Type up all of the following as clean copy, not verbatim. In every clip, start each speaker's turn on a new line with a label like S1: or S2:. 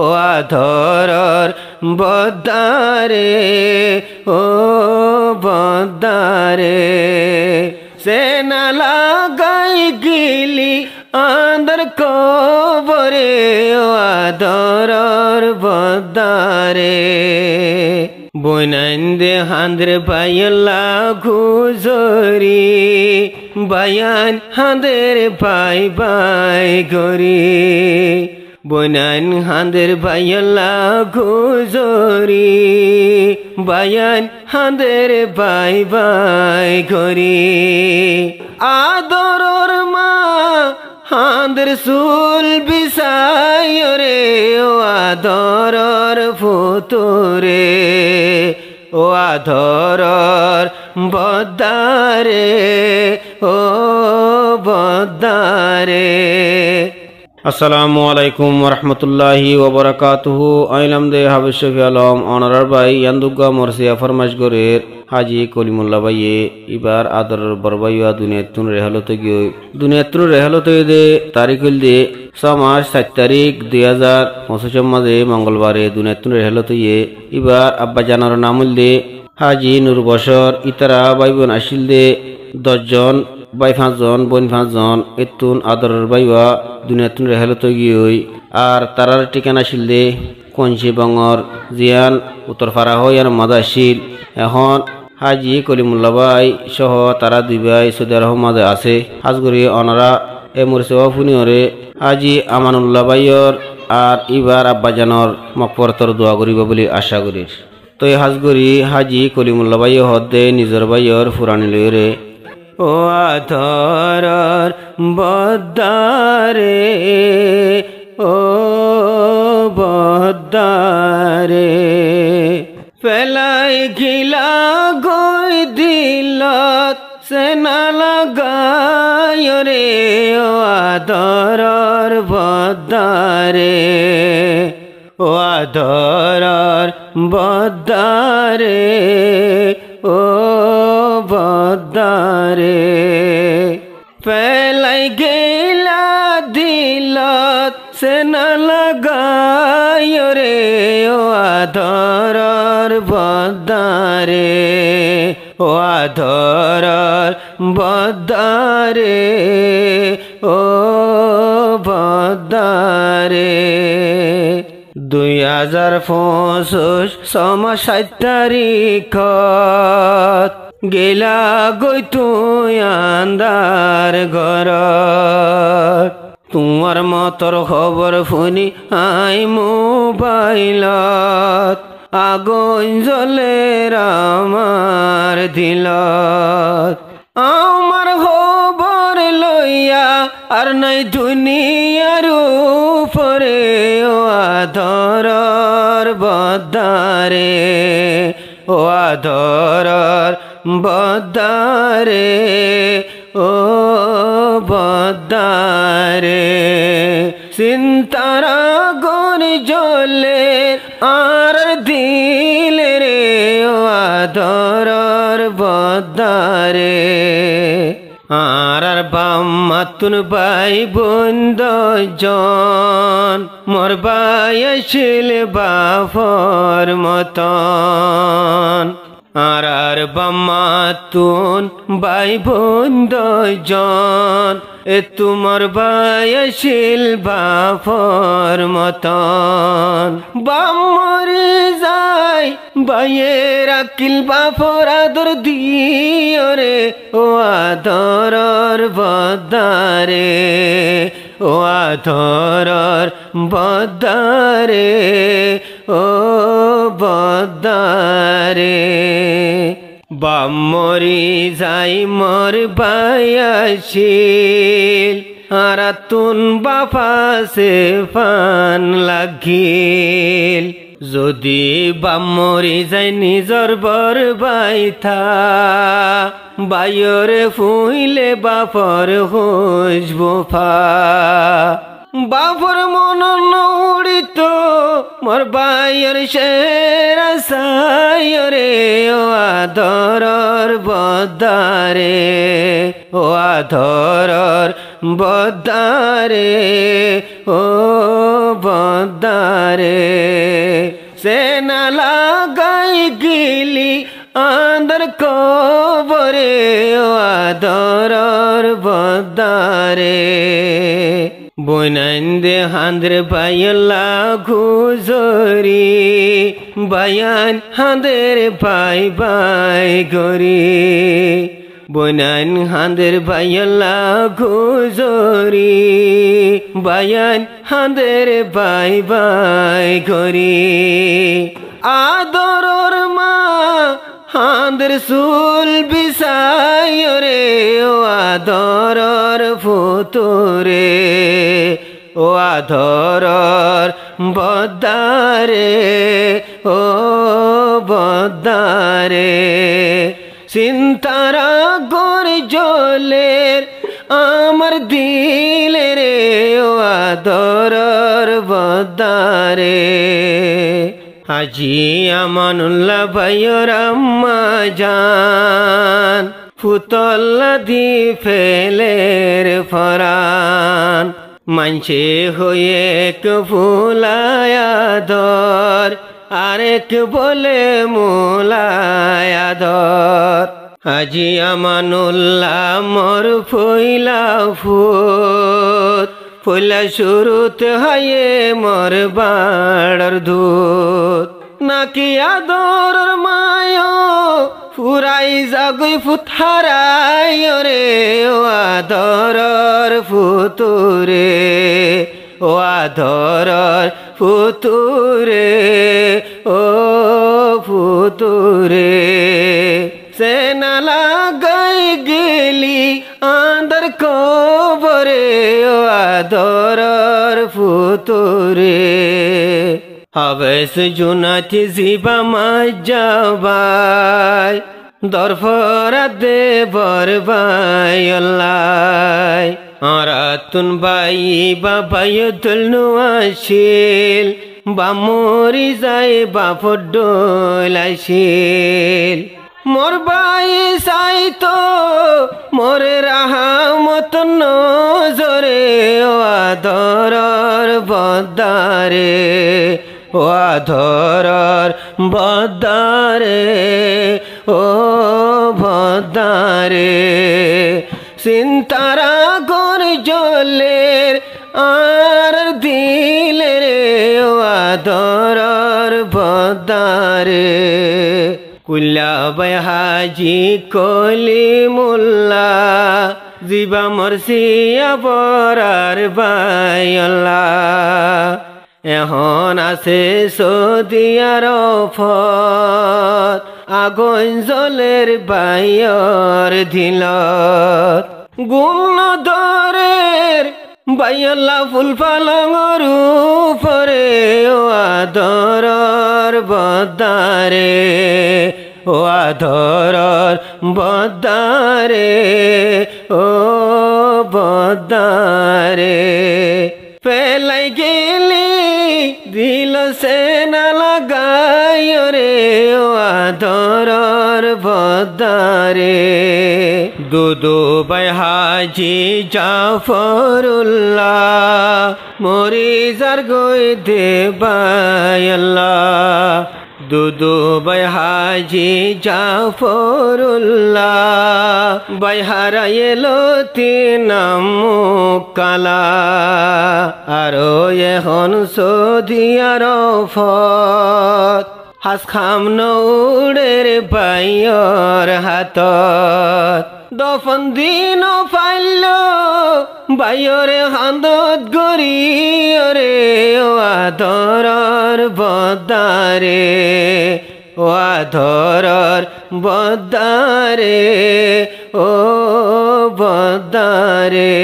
S1: ও আধরর বদারে ও বদারে সেনা লাগাই গিলি আন্দর কবরে ও আধরর বদারে বইনান্দে হান্দ্রে বাইলা গুজরি বায়ান হাঁদের বাই বাই গরি বইনান হাঁদের বাইলা গুজরি বায়ান হাঁদের বাই বাই গরি আদরর মা হাঁদের চুল বিছাই রে ও আদরর ফুতুরে ও আধরর বদারে ও বদারে। আসসালামু আলাইকুম ওরহমতুল্লাহি ওবরাকাতুহু। আইলাম দে হাবিব শফি আলম অনারার ভাই ইয়ান্দুগা মরসিয়া ফরমাশ গরের হাজি কলিমুল্লাহ ভাইয়ে এবার আদরের বরবাইয়া দুনিয়াতুন রেহালতে দে তারিখুল দে 6 মাস 7 তারিখ 2025 মাঝে মঙ্গলবারে দুনিয়াতুন রেহালতে এবার আব্বা জানার নামুল দে হাজি নূর বশর ইতারা ভাই বোন আসিল দে 10 জন ভাই 5 জন বোন 5 জন এতুন আদরের বাইবা দুনিয়াতুন রেহালতে গিয়ে আর তারার ঠিকানা আসিল দে কঞ্চি বঙ্গর জিয়ান উত্তরপাড়া হইয়ার মাদা আসিল। এখন হাজি কলিমুল্লাহ ভাই সহ তারা দুই ভাই সৌদি আরব মাঝে আছে হাজগরি অনারা এ মুরসেবা ফুনিয়রে হাজি আমানুল্লাহ ভাইয়র আর ইবার আব্বাজানর মকবরতর দোয়া করিব বলে আশা করি। তো এই হাজগরি হাজি কলিমুল্লাহ ভাই হদে নিজর ভাইয়র ফুরানি লইরে ও আধরর বদারে ও বদারে পেলাই গিলা গই দিলত সেনা লাগাই রে ও আধরর বদারে ও আধরর বদারে ও বদারে পেলাই গেলা দিলত সেনা লাগাই রে ও আধরর বদারে ও আধরর বদারে ও বদারে 2025 6 মাস 7 তারিখ গেলা গই তুই আন্দার ঘর তোমার মতর খবর শুনি আই মোবাইলত আগুন জ্বলে আমার দিলত আমার খবর লইয়া আর নাই দুনিয়ার উপরে ও আধরর বদারে ও আধরর বদারে ও বদারে চিন্তারা গন জ্বলে আর দিল রে ও আধরর বদারে আর বাম্মাতুন ভাই বোন 10 জন মোর ভাই আসিল বাফর মতন আর বাম্মাতুন ভাই বোন 10 জন এ তোমার ভাই আসিল বাফর মতন বামরি যাই ভাইয়ের আকিল বাফর আদর দিও রে ও আধরর বদারে ও আধরর বদারে ও বদারে বামরি যাই মোর ভাই আসিল আর তুন বাপা সে পান লাগিল যদি বামরি যাই নিজর বর বাইথা বাইরে ফুইলে বাপর খুঁজব ফা বাপর মন নৌড়িত মোর বাইয়ের শেরা সায়রে ও আধরর বদারে ও আধরর বদারে ও বদারে সেনা লাগাই গিলি আন্দর কবরে ও আদরর বদারে বইনাইন্দে হান্দ্রে বাইলা ঘুজরি বায়ান হাঁদের বাই বাই গরি বইনাইন হাঁদের বাইলা ঘুজরি বায়ান হাঁদের বাই বাই গরি আদরর মা হাঁদের চুল বিছাই রে ও আদরর ফুতুরে ও আদরর বদারে ও বদারে চিন্তারা গড় জলের আমার দিলে রে ও আদরর বদারে আজি আমানুল্লাহ ভাইয়ের আম্মা জান ফুতল্লা দি ফেলের ফরান মানছে হয়ে এক ফুলায়াদর আরেক বলে মোলায়াদর আজি আমানুল্লাহ মর ফইলা ফুত ফইলা শুরুত হায়ে মর বাড়র ধূত নাকি আদরর মায়ো ফুরাই জাগই ফুথারাই রে ও আদরর ফুতুরে ও আদরর ফুতুরে ও ফুতুরে সেনা লাগাই গেলি আন্দর কবরে ও আদরর ফুতুরে হবেস জুনাতি জিবা মাজাবাই দরফরা দে বরবাই আল্লাহ আরাতুন বাই বাবাই তুলনু আসিল বামরি যায় বাফডোল আসিল মোর বাই সাইতো মোর রাহামত নজরে ও আদরর বদারে ও আদরর বদারে ও বদারে চিন্তারা গড় জলের আর দিলে রে ও আদরর বদারে কুল্লা বাই হাজি কলিমুল্লা জিবা মরসিয়া বরার বাই আল্লাহ এখন আছে সৌদিয়ার ফত আগুন জলের বাইয়র ধিলত গুম দরের বাইয়াল্লা ফুল পালঙর উপরে ও আদরর বদারে ও আদরর বদারে ও বদারে পেলাই গেলি দিল সেনা লাগাই রে ও আদরর বদারে দুদু বাই হাজি জাফরুল্লাহ মরিজার গই দে বাই আল্লাহ দুদু বাই হাজি জাফরুল্লাহ বাই হারাইলো তিনাম কালা আরো এখন সৌদিয়ার ফত হাস খাম নৌড়ের বাইয়র হাতত দফন দিন পাইল বাইয়রে হান্দত গরি রে ও আদরর বদারে ও আদরর বদারে ও বদারে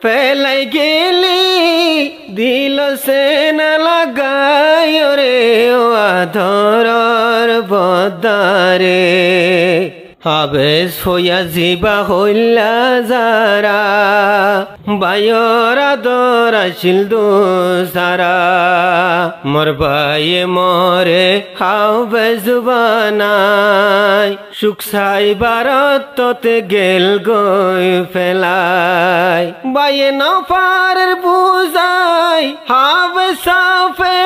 S1: পেলাই গেলি দিল সেনা লাগাই রে ও আদরর বদারে আবেশ হইয়া জিবা হইলা যারা বায়র আদর আসিল দোসারা মোর বাইয়ে মরে হাবেশ বানাই সুখ সাই বারততে গেল গই ফেলাই বাইয়ে নফারের বুঝাই হাবে সাফে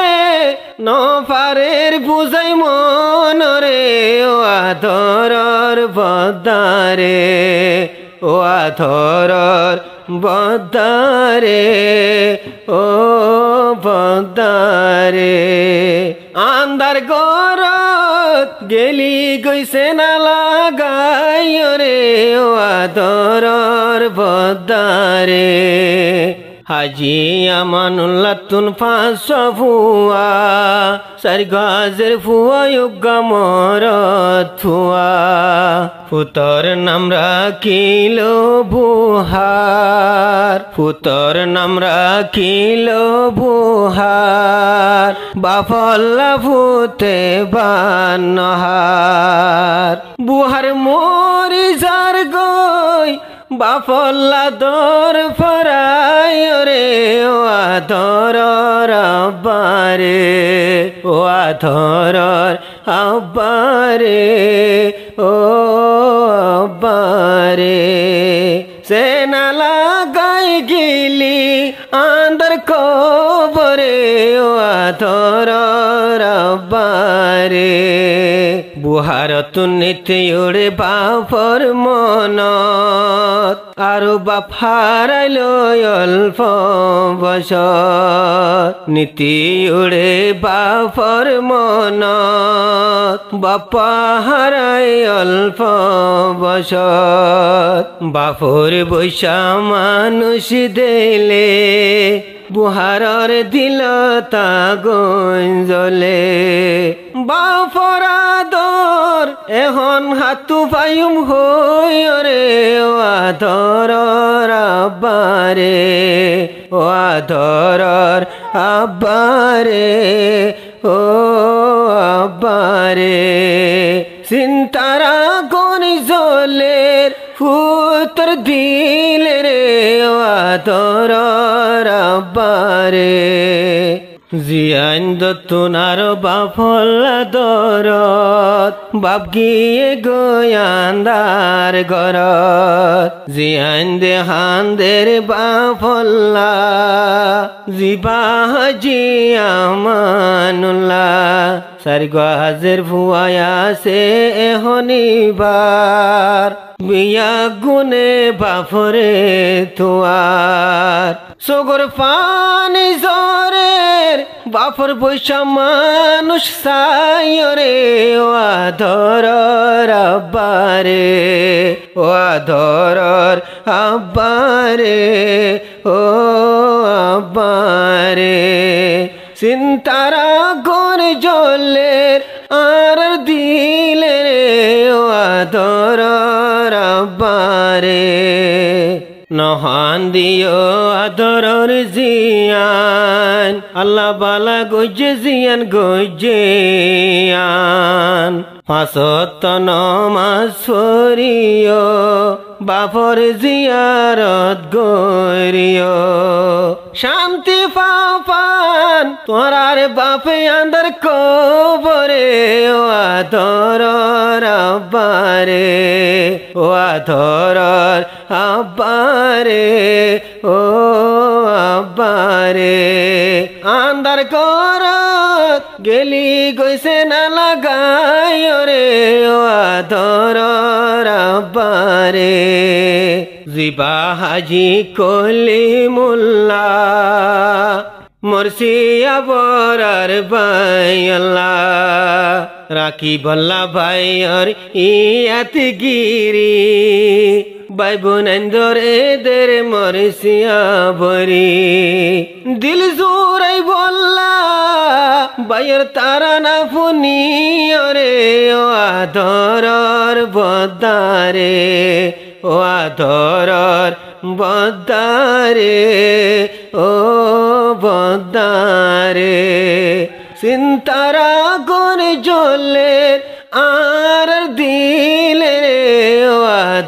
S1: নফারের বুঝাই মনরে ও আদরর বদারে ও আধরর বদারে ও বদারে আন্দার গরত গেলি গইছে না লাগাই রে ও আদরর বদারে হাজি আমানুল্লাহ তুন 500 ফুয়া 4 গজের ফুয়া ইউগা মরত ফুয়া ফুতর নাম রাখিল বুহার ফুতর নাম রাখিল বুহার বাফল্লা ফুতে বানহার বুহার মরি যার গই বাফল্লা দর ফরাই রে ও আধরর আব্বারে ও আধরর আব্বারে ও আব্বারে সে না লাগাই গিলি আন্দর কবরে ও আধরর আব্বারে বুহারত নিতে ওড়ে বাপর মনত আরো বাপ হারাইল অল্প বছর নীতি উড়ে বাপর মনত বাপা হারাই অল্প বছর বাপর বৈশা মানুষ দিলে বুহারর দিল তা গঞ্জলে বাপর আদর এখন হাতু পায়ুম হই রে ও আদরর আব্বারে ও আদরর আব্বারে ও আব্বারে চিন্তারা গনি জলের ফুতর দিলে রে ও আদরর আব্বারে জিয়ান দত্তনার বাফল্লা দরত বাপ গিয়ে গয়ান্দার গরত জিয়ান দে হান্দের বাফল্লা জিবা জিয়া আমানুল্লাহ 4 গজের ফুয়ায়া সে এহনিবার বিয়া গুনে বাফরে তোয়ার সগর পানি জরের বাফর বৈশা মানুষ সাই রে ও আধরর আব্বারে ও আধরর আব্বারে ও আব্বারে চিন্তারা গন জলের আর দিলে রে ও আদরর আব্বারে নহন দিও আদরর জিয়ান আল্লাহ বালা গজে জিয়ান গজিয়ান 5 নমাজ পড়িও বাপর জিয়ারত গরিও শান্তি পাপান তোরার বাপে আন্দর কবরে ও আদরর আব্বারে ও আদরর আব্বারে ও আব্বারে আন্দার করত গেলি গইছে না লাগাই রে ও আদরর আব্বারে জিবা হাজি কলিমুল্লাহ মুর্শিয়া বরার ভাই আল্লাহ রাখি বল্লা ভাই আর ইয়াত গিরি ভাই বোনন্দর এদের মুর্শিয়া বরি দিল জোরাই বল্লা ভাইয়ের তারা না ফুনি রে ও আদরর বদারে ও আদরর বদারে ও বদারে চিন্তারা গনে জলের আর দিলে রে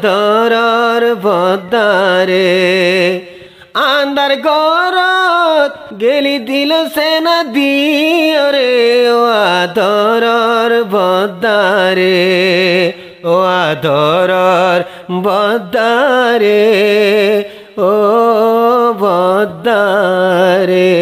S1: আদরর বদারে আন্দার গরত গেলি দিল সেনা দিও রে ও আদরর বদারে ও আদরর বদারে ও বদারে